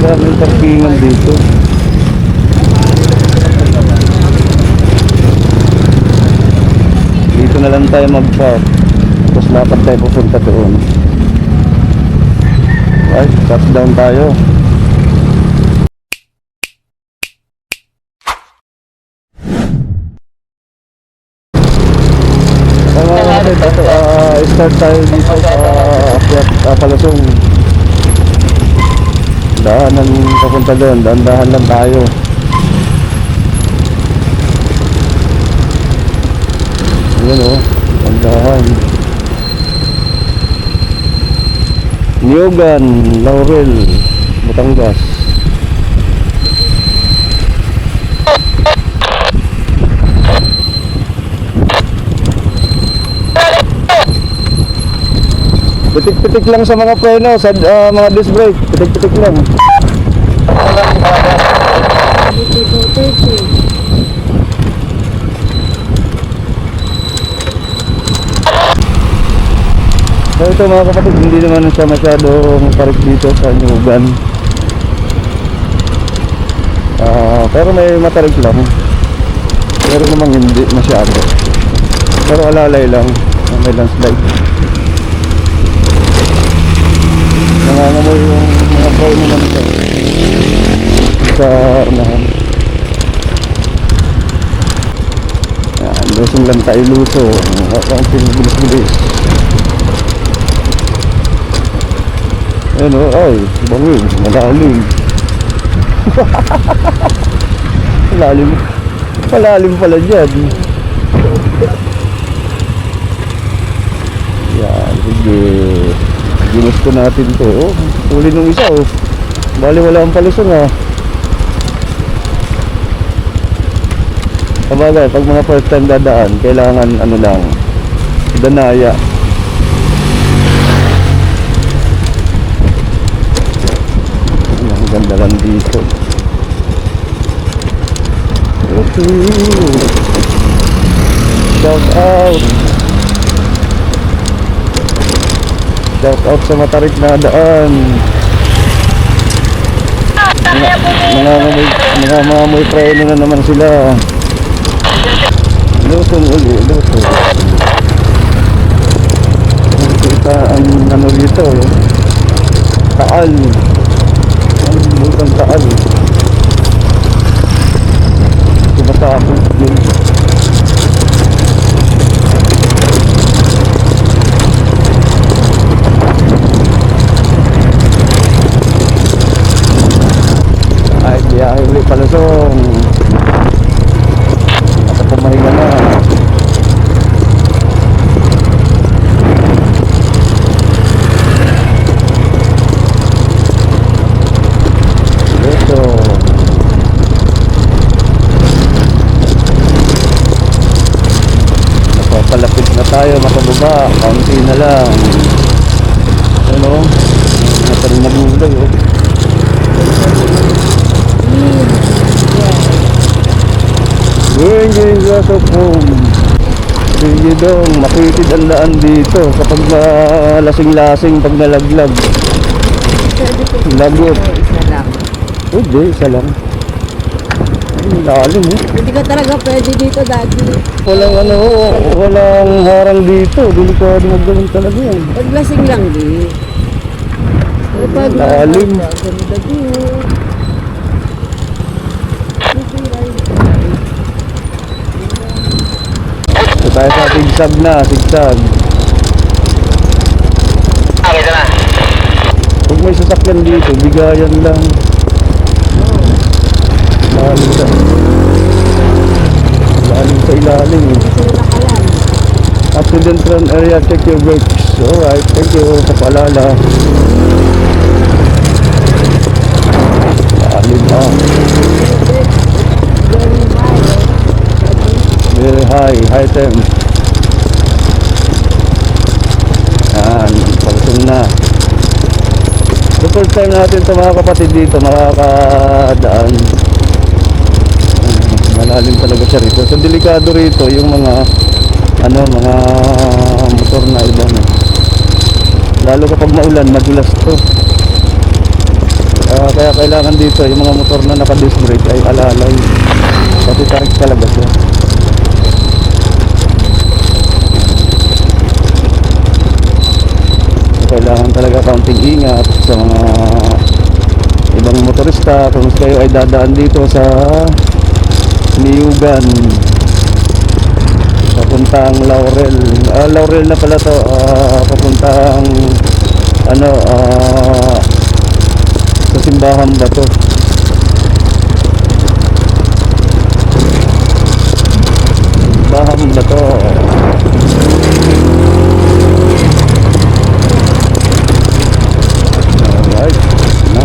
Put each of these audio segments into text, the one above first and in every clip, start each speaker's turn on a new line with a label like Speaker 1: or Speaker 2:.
Speaker 1: daming parkingan dito. Dito na lang tayo mag-park. Tapos lapad tayo pupunta doon. Right, touchdown tayo. Start tayo dito sa Palusong. Daanan papunta doon, dahan-dahan lang tayo. Ayan o, dahan. Niogan, Laurel, Batangas. Pitik-pitik lang sa mga preno, sa mga disc brake. Pitik-pitik lang. So ito mga kapatid, hindi naman siya masyadong parik dito sa Niogan. Pero may matarik lang. Pero namang hindi masyado. Pero alalay lang. May landslide. Nangangamoy yung mga preno naman sa unahan. Yan, lusong lang tayo luso. Ang bilis-bilis. Ayun o, ay, bangin, malalim. Malalim. Malalim pala dyan. Yan, sige. Ginusto natin to. Oh, huli nung isa oh. Bali wala ang palusong ah. Sabagay, pag mga first time dadaan, kailangan ano lang, danaya. Ang ganda lang dito. Shout out. Shout out sa matarik na daan. Mga mamoy preno na naman sila. Lutong uli, lutong. Kita ang ano dito, Taal. Ang lutong Taal. Tumatapos yun. Ay, biyahe ulit Palusong. At pumahinga na. Ito. Napapalapit na tayo, makababa. Kaunti na lang. Ano? Natarin na gulay oh. Going glass of home. Sige dong, makitid ang daan dito kapag lasing-lasing pag nalaglag. Lagot.
Speaker 2: Isa lang.
Speaker 1: Hindi, isa lang. Ay, lalim eh.
Speaker 2: Hindi ka talaga pwede dito dati.
Speaker 1: Walang ano, walang harang dito. Delikado magdalong talaga yan.
Speaker 2: Paglasing lang di.
Speaker 1: Lalim.
Speaker 2: Ganda di.
Speaker 1: So tayo sa sigsag na, sigsag.
Speaker 3: Okay, na.
Speaker 1: Pag may sasakyan dito, bigayan lang. Lalim sa ilalim eh. Accident run area, check your brakes. Alright, thank you sa paalala. Lalim ah. Very high time. Yan, Palusong na. The first time natin ito mga kapatid dito makakadaan. Malalim talaga siya rito. So delikado rito yung mga ano, mga motor na iba na. Lalo kapag maulan, madulas to. Kaya kailangan dito yung mga motor na naka-disc brake ay alalay. Kasi tarik talaga siya. Kailangan talaga kaunting ingat sa mga ibang motorista kung kayo ay dadaan dito sa Niyugan papuntang Laurel. Laurel na pala to, papuntang ano, sa Simbahan ba to? Simbahan ba to? Alright, no?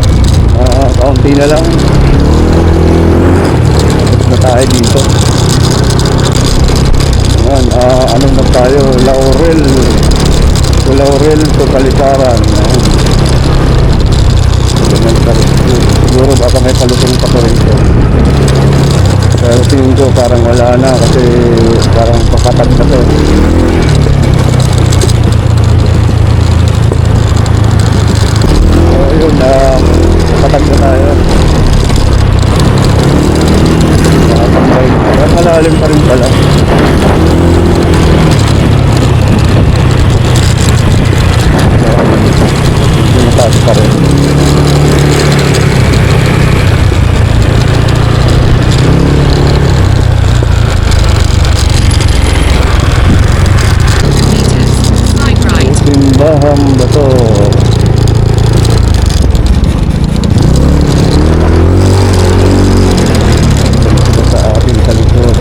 Speaker 1: Kaunti na lang. Tapos na tayo dito. Ayan, ano na tayo? Laurel. So, Laurel to Kalikaran. Siguro baka may palusong pa rito. Pero tingin ko parang wala na kasi parang pakatag na to. So yun, pakatag na tayo. Nakatambay. Parang malalim pa rin pala. Mataas pa rin. Simbahan ba to? Ito sa ating kalikod.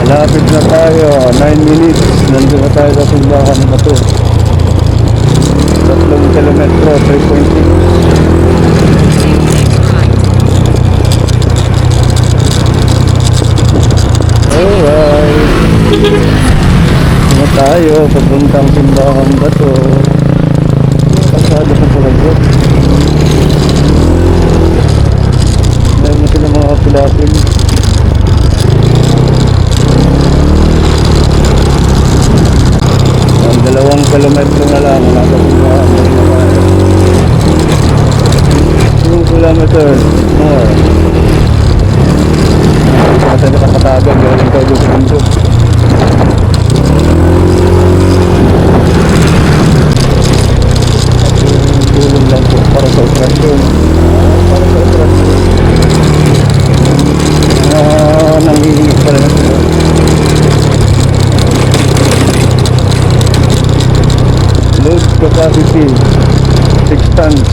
Speaker 1: Malapit na tayo, 9 minutes. Nandun na tayo sa simbahan ba to? 3 kilometro, 3.6. Alright. Sino tayo? Papuntang simbahan ba to? Pasado pa pala bro. Meron na sila mga kapilapin. Ang 2 kilometro na lang nasa simbahan na tayo. 2 kilometers more. Hindi natin nakakatagan galing tayo sa mundo. Tulong lang po para sa operasyon. Para sa operasyon. Nangihingi pala na sila. Load capacity 6 tons.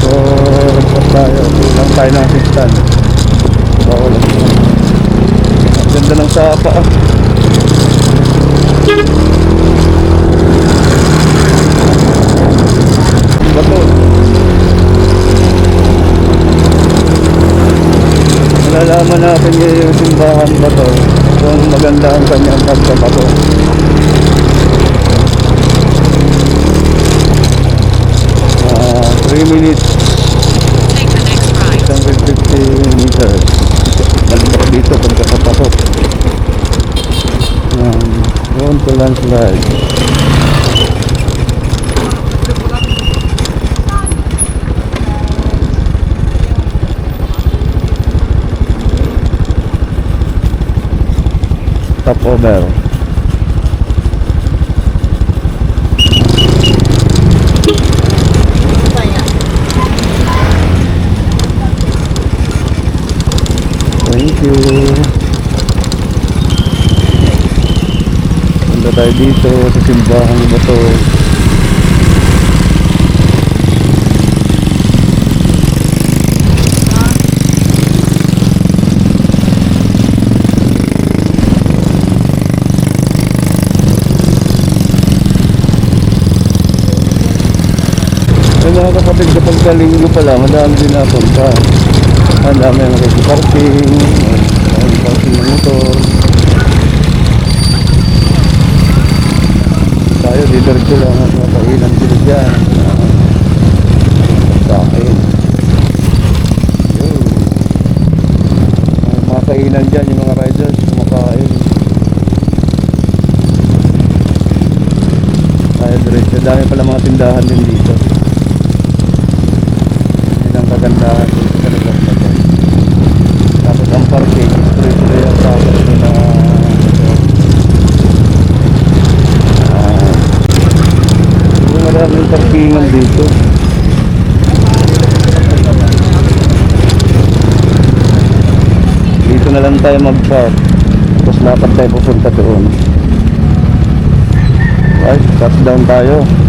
Speaker 1: So nagpas tayo. Kulang tayo ng 6 tons. Bawal lang. Ang ganda ng sapa. Bato. Malalaman natin yung simbahan ba to kung maganda ang kanyang pagkabato. 3 minutes.
Speaker 3: Take the next right.
Speaker 1: 150 meters. Malibak dito pagkakapasok. Going to landslide. Stop over. Thank you. Punta tayo dito sa simbahan ba to? Ay mga kapatid, kapag kalinggo pala, madami din napunta. Ang dami ang parking, ang parking ng motor. Tayo, didiretso lang at mapailan sila dyan. Sa akin. Yun. parkingan din dito. Yan ang kagandahan dito sa lugar na to. Tapos ang parking, tuloy-tuloy ang property na maraming parkingan dito. Dito na lang tayo mag-park. Tapos dapat tayo pupunta doon. Right, touchdown tayo.